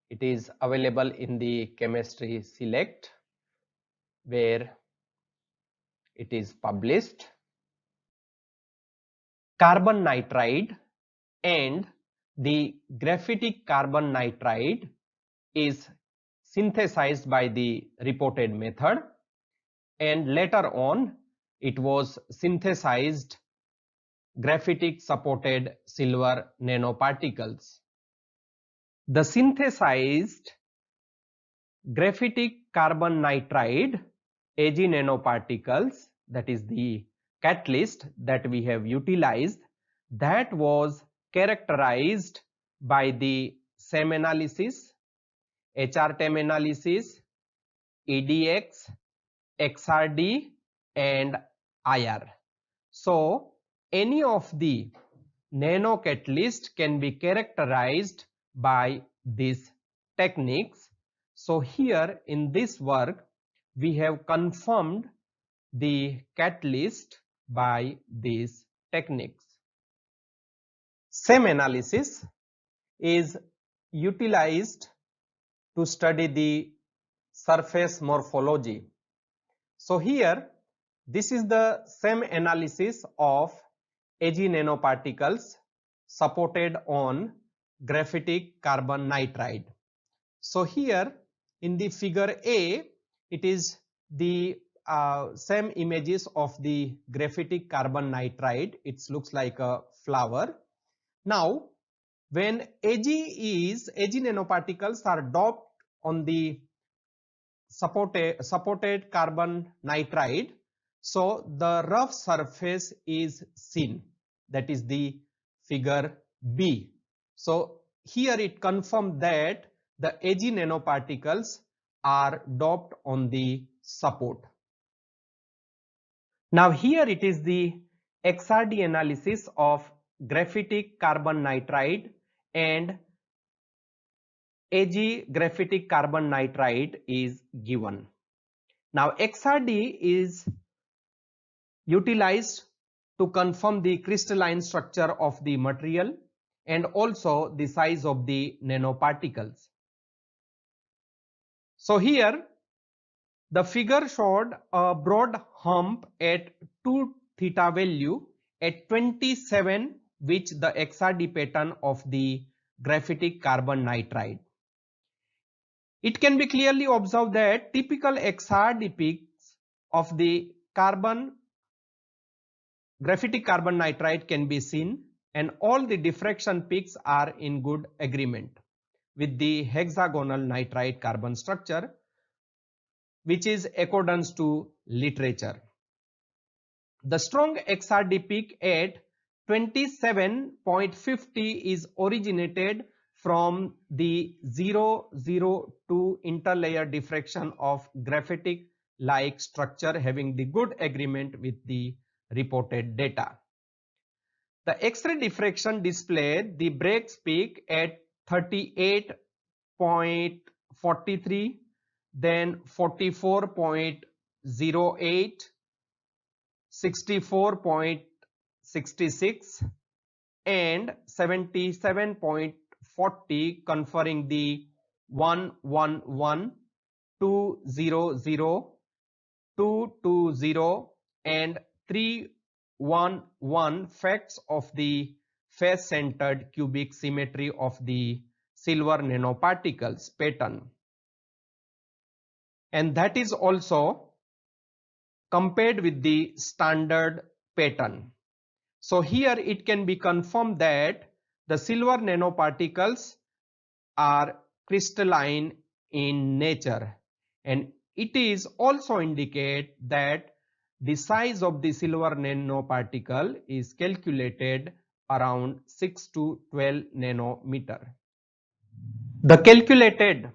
It is available in the Chemistry Select where it is published. Carbon nitride and the graphitic carbon nitride is synthesized by the reported method, and later on it was synthesized graphitic supported silver nanoparticles. The synthesized graphitic carbon nitride Ag nanoparticles, that is the catalyst that we have utilized, that was characterized by the SEM analysis, HR-TEM analysis, EDX, XRD and IR. So any of the nanocatalyst can be characterized by these techniques. So here in this work we have confirmed the catalyst by these techniques. SEM analysis is utilized to study the surface morphology. So here this is the SEM analysis of Ag nanoparticles supported on graphitic carbon nitride. So here in the figure A, it is the same images of the graphitic carbon nitride. It looks like a flower. Now when Ag nanoparticles are doped on the supported carbon nitride, so the rough surface is seen, that is the figure B. So here it confirmed that the Ag nanoparticles are doped on the support. Now here it is the XRD analysis of graphitic carbon nitride and Ag graphitic carbon nitride is given. Now XRD is utilized to confirm the crystalline structure of the material and also the size of the nanoparticles. So here the figure showed a broad hump at 2 theta value at 27, which the XRD pattern of the graphitic carbon nitride. It can be clearly observed that typical XRD peaks of the graphitic carbon nitride can be seen, and all the diffraction peaks are in good agreement with the hexagonal nitride carbon structure, which is accordance to literature. The strong XRD peak at 27.50 is originated from the 002 interlayer diffraction of graphitic like structure having the good agreement with the reported data. The X-ray diffraction displayed the Bragg's peak at 38.43, then 44.08, 64.66 and 77.40, conferring the 111, 200, 220 and 311 facts of the face-centered cubic symmetry of the silver nanoparticles pattern, and that is also compared with the standard pattern. So here it can be confirmed that the silver nanoparticles are crystalline in nature, and it is also indicate that the size of the silver nanoparticle is calculated around 6 to 12 nanometer. The calculated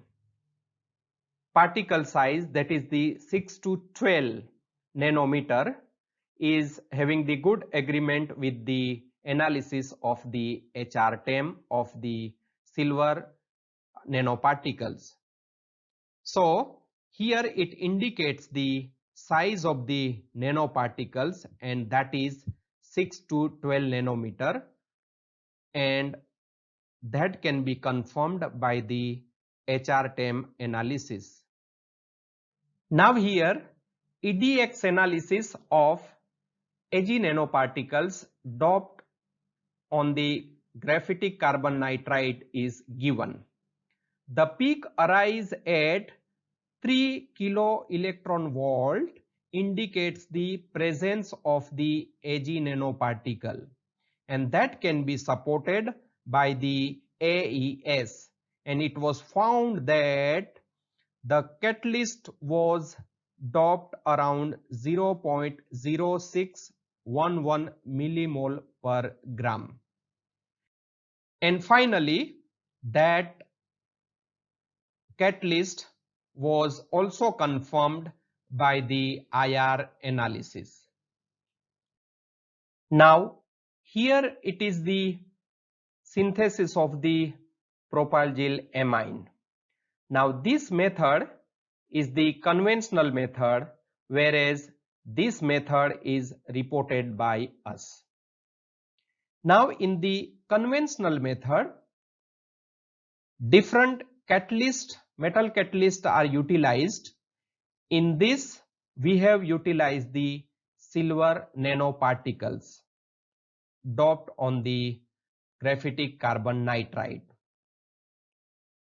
particle size, that is the 6 to 12 nanometer, is having the good agreement with the analysis of the HR10 of the silver nanoparticles. So here it indicates the size of the nanoparticles, and that is 6 to 12 nanometer, and that can be confirmed by the HR10 analysis. Now here EDX analysis of Ag nanoparticles doped on the graphitic carbon nitride is given. The peak arise at 3 kilo electron volt indicates the presence of the Ag nanoparticle, and that can be supported by the AES, and it was found that the catalyst was doped around 0.0611 millimole per gram. And finally, that catalyst was also confirmed by the IR analysis. Now, here it is the synthesis of the propyl amine. Now, this method is the conventional method, whereas this method is reported by us. Now, in the conventional method, different metal catalysts are utilized. In this, we have utilized the silver nanoparticles doped on the graphitic carbon nitride.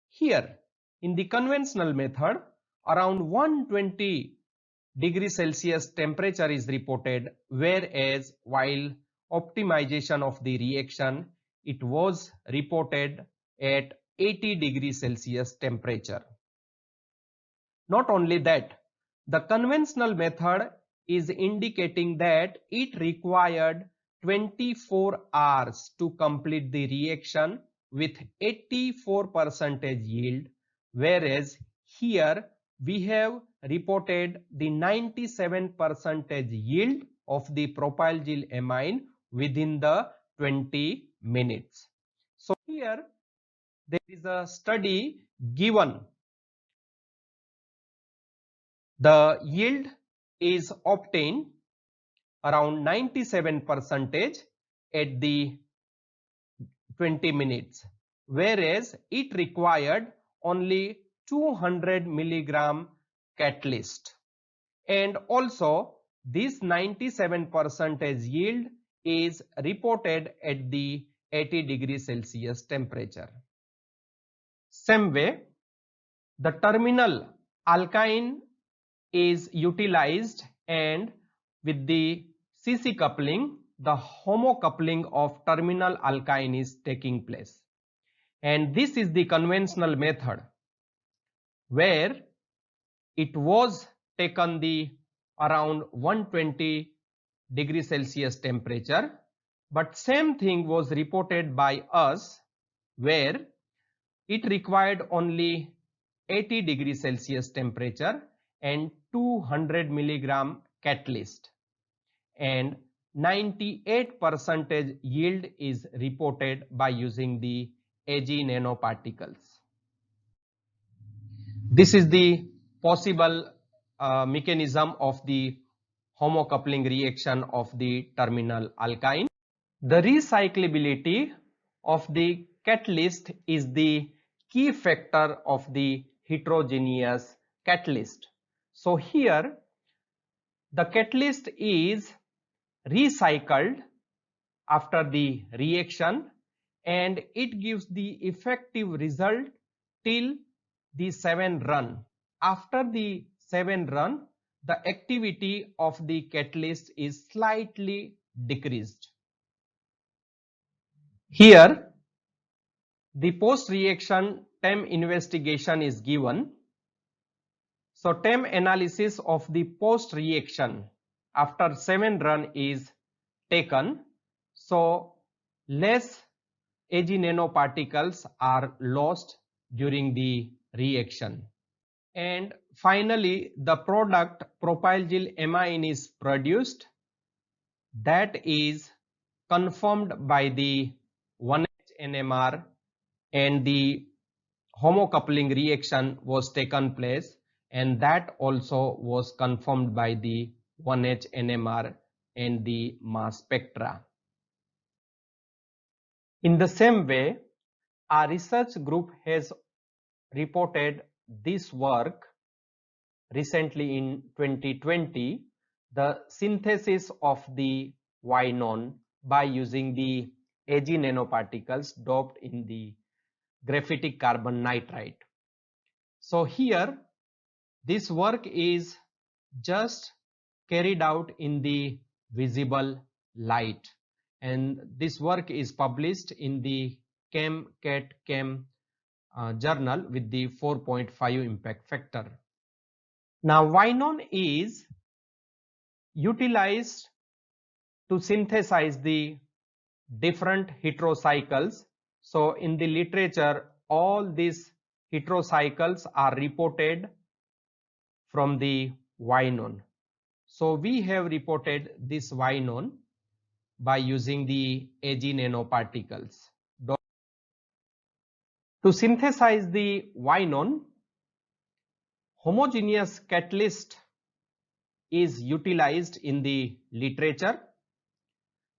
Here, in the conventional method, around 120 degrees Celsius temperature is reported, whereas while optimization of the reaction, it was reported at 80 degrees Celsius temperature. Not only that, the conventional method is indicating that it required 24 hours to complete the reaction with 84% yield, whereas here we have reported the 97% yield of the propyl amine within the 20 minutes. So here there is a study given The yield is obtained around 97% at the 20 minutes, whereas it required only 200 milligram catalyst. And also this 97% yield is reported at the 80 degrees Celsius temperature. Same way, the terminal alkyne is utilized, and with the CC coupling, the homocoupling of terminal alkyne is taking place. And this is the conventional method where it was taken the around 120 degrees Celsius temperature, but same thing was reported by us where it required only 80 degrees Celsius temperature and 200 milligram catalyst, and 98% yield is reported by using the Ag nanoparticles. This is the possible mechanism of the homocoupling reaction of the terminal alkyne. The recyclability of the catalyst is the key factor of the heterogeneous catalyst. So here the catalyst is recycled after the reaction, and it gives the effective result till the 7 run. After the 7 run, the activity of the catalyst is slightly decreased. Here the post reaction TEM investigation is given. So TEM analysis of the post reaction after 7 run is taken. So less Ag nanoparticles are lost during the reaction. And finally the product propylgyl amine is produced, that is confirmed by the 1H NMR, and the homocoupling reaction was taken place, and that also was confirmed by the 1H NMR and the mass spectra. In the same way, our research group has reported this work recently in 2020, the synthesis of the Ynon by using the Ag nanoparticles doped in the graphitic carbon nitride. So here this work is just carried out in the visible light, and this work is published in the Chem journal with the 4.5 impact factor. Now Ynon is utilized to synthesize the different heterocycles. So in the literature all these heterocycles are reported from the Ynon. So we have reported this Ynon by using the Ag nanoparticles. To synthesize the Ynon, homogeneous catalyst is utilized in the literature.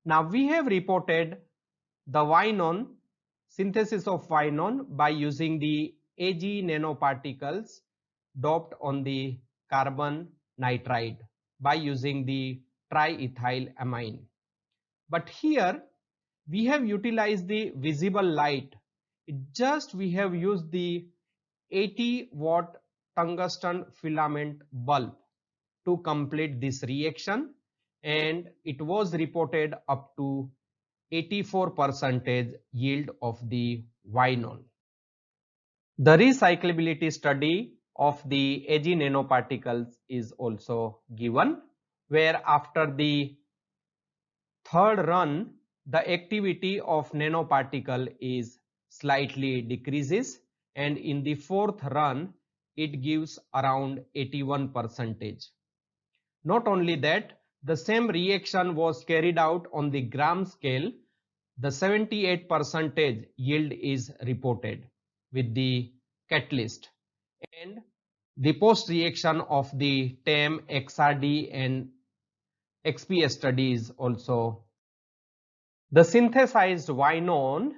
Now we have reported the Ynon, synthesis of Ynon by using the Ag nanoparticles doped on the carbon nitride by using the triethyl amine. But here we have utilized the visible light. We have used the 80-watt tungsten filament bulb to complete this reaction, and it was reported up to 84% yield of the Ynon. The recyclability study of the Ag nanoparticles is also given, where after the third run the activity of nanoparticle is slightly decreases, and in the fourth run it gives around 81%. Not only that, the same reaction was carried out on the gram scale. The 78% yield is reported with the catalyst, and the post reaction of the TEM, XRD and XPS studies also. The synthesized Ynon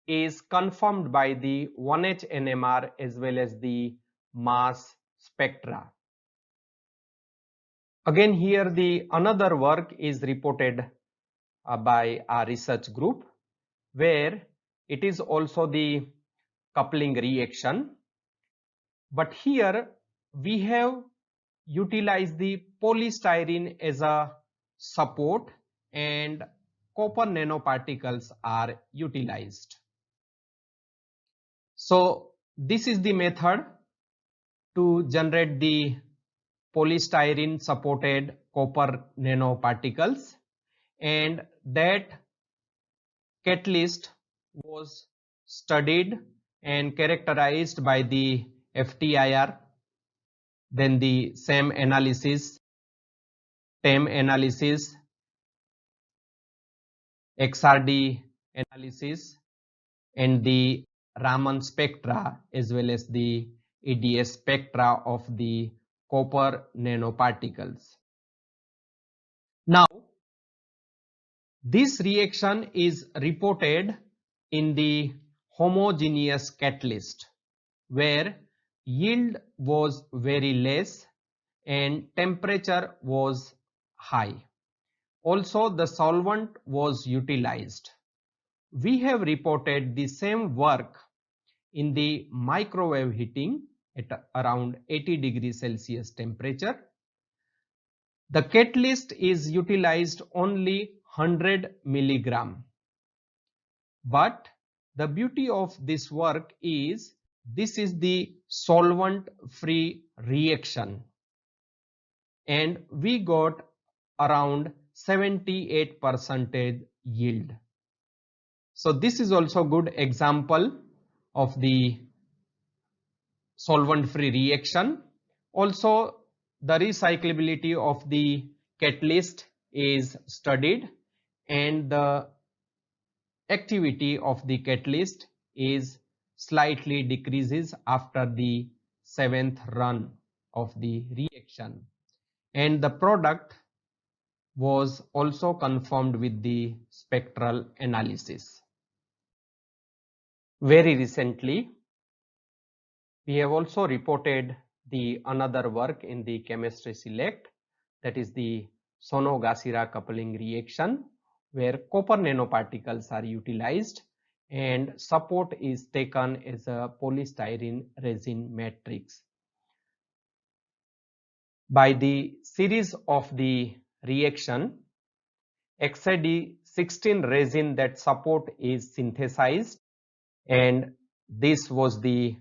is confirmed by the 1H NMR as well as the mass spectra. Again, here the another work is reported by our research group, where it is also the coupling reaction, but here we have utilized the polystyrene as a support and copper nanoparticles are utilized. So this is the method to generate the polystyrene supported copper nanoparticles, and that catalyst was studied and characterized by the FTIR, then the SAM analysis, TEM analysis, XRD analysis, and the Raman spectra as well as the EDS spectra of the copper nanoparticles. Now, this reaction is reported in the homogeneous catalyst, where yield was very less and temperature was high. Also, the solvent was utilized. We have reported the same work in the microwave heating at around 80 degrees Celsius temperature. The catalyst is utilized only 100 milligram. But the beauty of this work is this is the solvent free reaction, and we got around 78% yield. So this is also good example of the solvent free reaction. Also, the recyclability of the catalyst is studied, and the activity of the catalyst is slightly decreases after the 7th run of the reaction, and the product was also confirmed with the spectral analysis. Very recently, we have also reported the another work in the chemistry select, that is the Sono-Gashira coupling reaction, where copper nanoparticles are utilized and support is taken as a polystyrene resin matrix. By the series of the reaction, XAD16 resin that support is synthesized, and this was the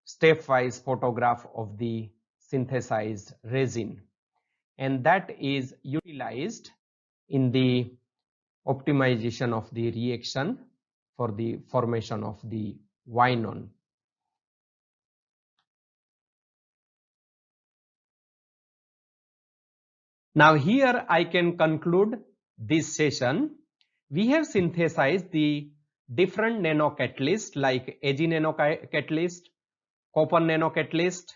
stepwise photograph of the synthesized resin, and that is utilized in the optimization of the reaction for the formation of the Ynon. Now here I can conclude this session. We have synthesized the different nanocatalysts like Ag nanocatalyst, copper nanocatalyst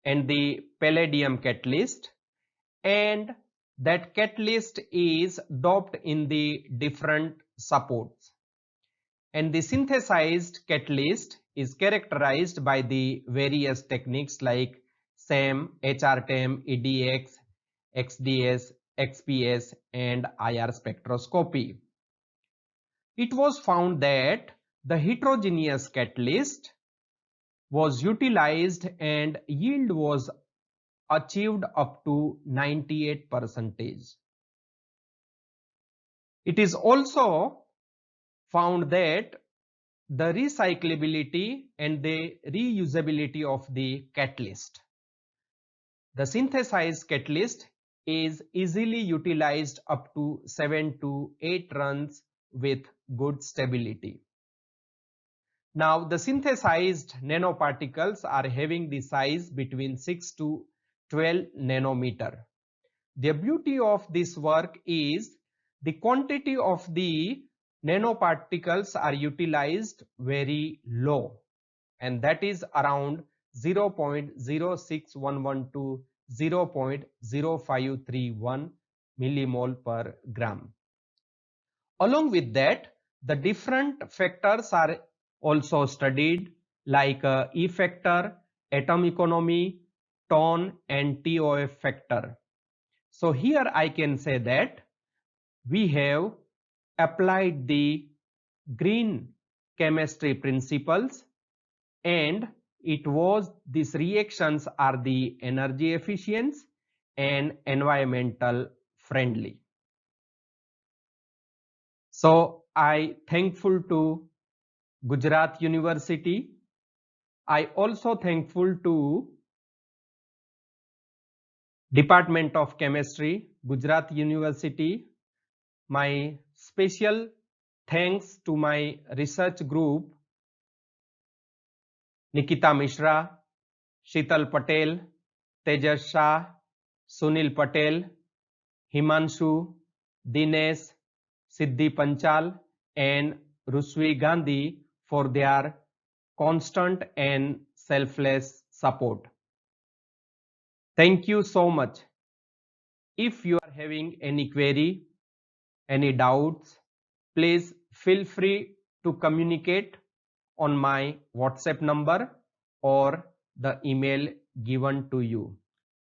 and the palladium catalyst, and that catalyst is doped in the different supports, and the synthesized catalyst is characterized by the various techniques like SAM, HRTEM, EDX, XDS, XPS and IR spectroscopy. It was found that the heterogeneous catalyst was utilized and yield was achieved up to 98%. It is also found that the recyclability and the reusability of the catalyst. The synthesized catalyst is easily utilized up to 7 to 8 runs with good stability. Now, the synthesized nanoparticles are having the size between 6 to 12 nanometer. The beauty of this work is the quantity of the nanoparticles are utilized very low, and that is around 0.06112 to 0.0531 millimole per gram. Along with that, the different factors are also studied like E factor, atom economy, tone and TOF factor. So here I can say that we have applied the green chemistry principles, and it was these reactions are the energy efficient and environmental friendly. So I thankful to Gujarat University. I also thankful to Department of Chemistry, Gujarat University. My special thanks to my research group, Nikita Mishra, Sheetal Patel, Tejas Shah, Sunil Patel, Himanshu, Dinesh, Siddhi Panchal and Rusvi Gandhi for their constant and selfless support. Thank you so much. If you are having any query, any doubts, please feel free to communicate on my WhatsApp number or the email given to you.